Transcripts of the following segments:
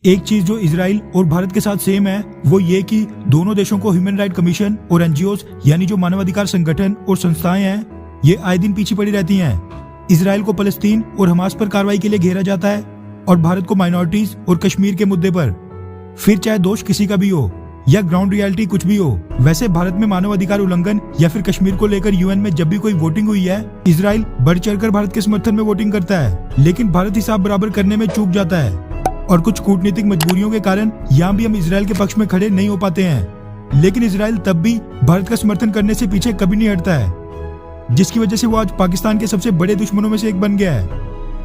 एक चीज जो इजराइल और भारत के साथ सेम है वो ये कि दोनों देशों को ह्यूमन राइट कमीशन और एनजीओज यानी जो मानवाधिकार संगठन और संस्थाएं हैं ये आए दिन पीछे पड़ी रहती हैं। इजराइल को फलस्तीन और हमास पर कार्रवाई के लिए घेरा जाता है और भारत को माइनॉरिटीज और कश्मीर के मुद्दे पर। फिर चाहे दोष किसी का भी हो या ग्राउंड रियलिटी कुछ भी हो, वैसे भारत में मानवाधिकार उल्लंघन या फिर कश्मीर को लेकर यूएन में जब भी कोई वोटिंग हुई है, इजराइल बढ़ चढ़कर भारत के समर्थन में वोटिंग करता है, लेकिन भारत हिसाब बराबर करने में चूक जाता है और कुछ कूटनीतिक मजबूरियों के कारण यहाँ भी हम इजराइल के पक्ष में खड़े नहीं हो पाते हैं। लेकिन इजराइल तब भी भारत का समर्थन करने से पीछे कभी नहीं हटता है, जिसकी वजह से वो आज पाकिस्तान के सबसे बड़े दुश्मनों में से एक बन गया है।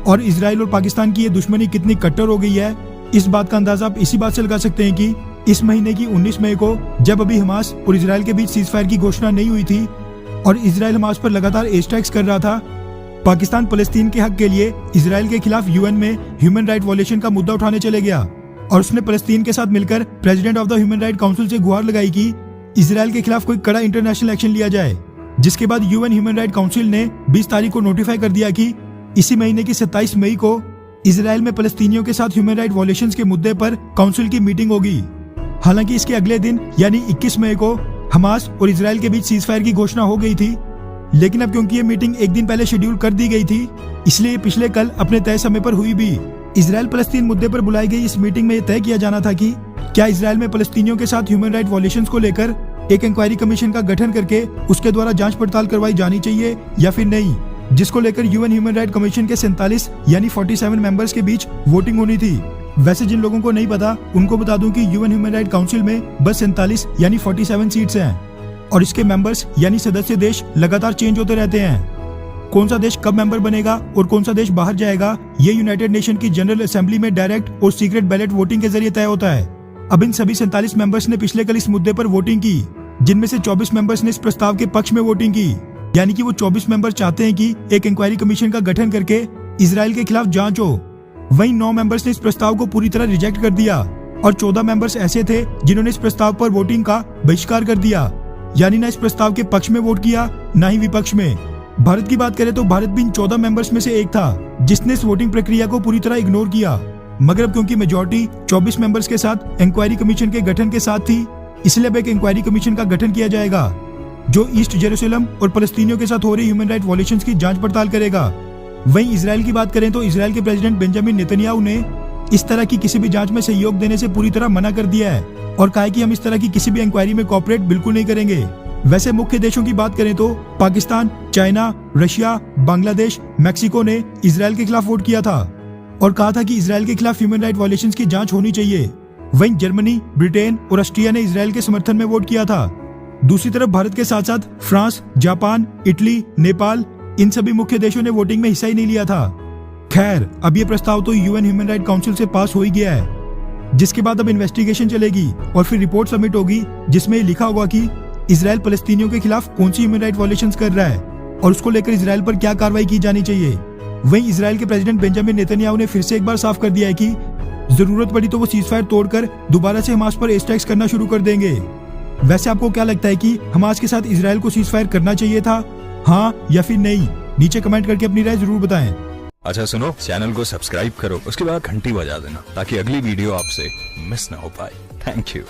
और इजराइल और पाकिस्तान की ये दुश्मनी कितनी कट्टर हो गई है, इस बात का अंदाजा आप इसी बात से लगा सकते हैं कि इस महीने की 19 मई को जब अभी हमास और इजराइल के बीच सीजफायर की घोषणा नहीं हुई थी और इजराइल हमास पर लगातार एयर स्ट्राइक्स कर रहा था, पाकिस्तान फलस्तीन के हक के लिए इजराइल के खिलाफ यूएन में ह्यूमन राइट वॉयलेशन का मुद्दा उठाने चले गया और उसने फलस्तीन के साथ मिलकर president of the human right council से गुहार लगाई कि इजराइल के खिलाफ कोई कड़ा इंटरनेशनल एक्शन लिया जाए। जिसके बाद यूएन ह्यूमन राइट काउंसिल ने 20 तारीख को नोटिफाई कर दिया कि इसी महीने की 27 मई को इजराइल में फलस्तीनियों के साथ ह्यूमन राइट वॉयलेशंस के मुद्दे पर काउंसिल की मीटिंग होगी। हालांकि इसके अगले दिन यानी 21 मई को हमास और इजराइल के बीच सीजफायर की घोषणा हो गई थी, लेकिन अब क्योंकि ये मीटिंग एक दिन पहले शेड्यूल कर दी गई थी, इसलिए पिछले कल अपने तय समय पर हुई भी। इजराइल फलस्तीन मुद्दे पर बुलाई गई इस मीटिंग में यह तय किया जाना था कि क्या इजराइल में फलस्तीनियों के साथ ह्यूमन राइट वॉयलेशंस को लेकर एक इंक्वायरी कमीशन का गठन करके उसके द्वारा जांच पड़ताल करवाई जानी चाहिए या फिर नहीं, जिसको लेकर यूएन ह्यूमन राइट कमीशन के 47 यानी 47 मेंबर्स के बीच वोटिंग होनी थी। वैसे जिन लोगों को नहीं पता उनको बता दूं कि यूएन ह्यूमन राइट काउंसिल में बस 47 यानी 47 सीट्स हैं और इसके मेंबर्स यानी सदस्य देश लगातार चेंज होते रहते हैं। कौन सा देश कब मेंबर बनेगा और कौन सा देश बाहर जाएगा, ये यूनाइटेड नेशन की जनरल असेंबली में डायरेक्ट और सीक्रेट बैलेट वोटिंग के जरिए तय होता है। अब इन सभी 47 मेंबर्स ने पिछले कल इस मुद्दे पर वोटिंग की, जिनमें से 24 मेंबर्स ने इस प्रस्ताव के पक्ष में वोटिंग की, यानी कि वो 24 मेंबर चाहते हैं कि एक इंक्वायरी कमीशन का गठन करके इजराइल के खिलाफ जांच हो। वहीं 9 मेंबर्स ने इस प्रस्ताव को पूरी तरह रिजेक्ट कर दिया और 14 मेंबर्स ऐसे थे जिन्होंने इस प्रस्ताव पर वोटिंग का बहिष्कार कर दिया, यानी ना इस प्रस्ताव के पक्ष में वोट किया ना ही विपक्ष में। भारत की बात करें तो भारत भी इन 14 मेंबर्स में से एक था जिसने इस वोटिंग प्रक्रिया को पूरी तरह इग्नोर किया। मगर अब क्योंकि मेजोरिटी 24 मेंबर्स के साथ इंक्वायरी कमीशन के गठन के साथ थी, इसलिए अब एक इंक्वायरी कमीशन का गठन किया जाएगा जो ईस्ट जेरूसलम और फलस्तीनियों के साथ हो रही ह्यूमन राइट वॉयलेशंस की जांच पड़ताल करेगा। वहीं इजराइल की बात करें तो इजराइल के प्रेसिडेंट बेंजामिन नेतन्याहू ने इस तरह की किसी भी जांच में सहयोग देने से पूरी तरह मना कर दिया है और कहा है कि हम इस तरह की किसी भी इंक्वायरी में कोऑपरेट बिल्कुल नहीं करेंगे। वैसे मुख्य देशों की बात करें तो Pakistan, China, Russia, Bangladesh, Mexico ने इजराइल के खिलाफ वोट किया था और कहा था कि इजराइल के खिलाफ ह्यूमन राइट वॉयलेशंस की जांच होनी चाहिए। वहीं जर्मनी, ब्रिटेन और ऑस्ट्रिया ने इजराइल के समर्थन में वोट किया था। दूसरी तरफ भारत के साथ साथ फ्रांस, जापान, इटली, नेपाल, इन सभी मुख्य देशों ने वोटिंग में हिस्सा ही नहीं लिया था। खैर, अब ये प्रस्ताव तो यूएन ह्यूमन राइट काउंसिल से पास हो ही गया है, जिसके बाद अब इन्वेस्टिगेशन चलेगी और फिर रिपोर्ट सबमिट होगी जिसमें लिखा होगा कि इजराइल फलस्तीनियों के खिलाफ कौन सी ह्यूमन राइट वॉयलेशंस कर रहा है और उसको लेकर इजराइल पर क्या कार्रवाई की जानी चाहिए। वहीं इजराइल के प्रेसिडेंट बेंजामिन नेतन्याहू ने फिर से एक बार साफ कर दिया है कि जरूरत पड़ी तो वो सीजफायर तोड़कर दोबारा से हमास पर एयर स्ट्राइक्स करना शुरू कर देंगे। वैसे आपको क्या लगता है कि हमास के साथ इजराइल को सीजफायर करना चाहिए था, हाँ या फिर नहीं? नीचे कमेंट करके अपनी राय जरूर बताएं। अच्छा सुनो, चैनल को सब्सक्राइब करो, उसके बाद घंटी बजा देना ताकि अगली वीडियो आपसे मिस ना हो पाए। Thank you.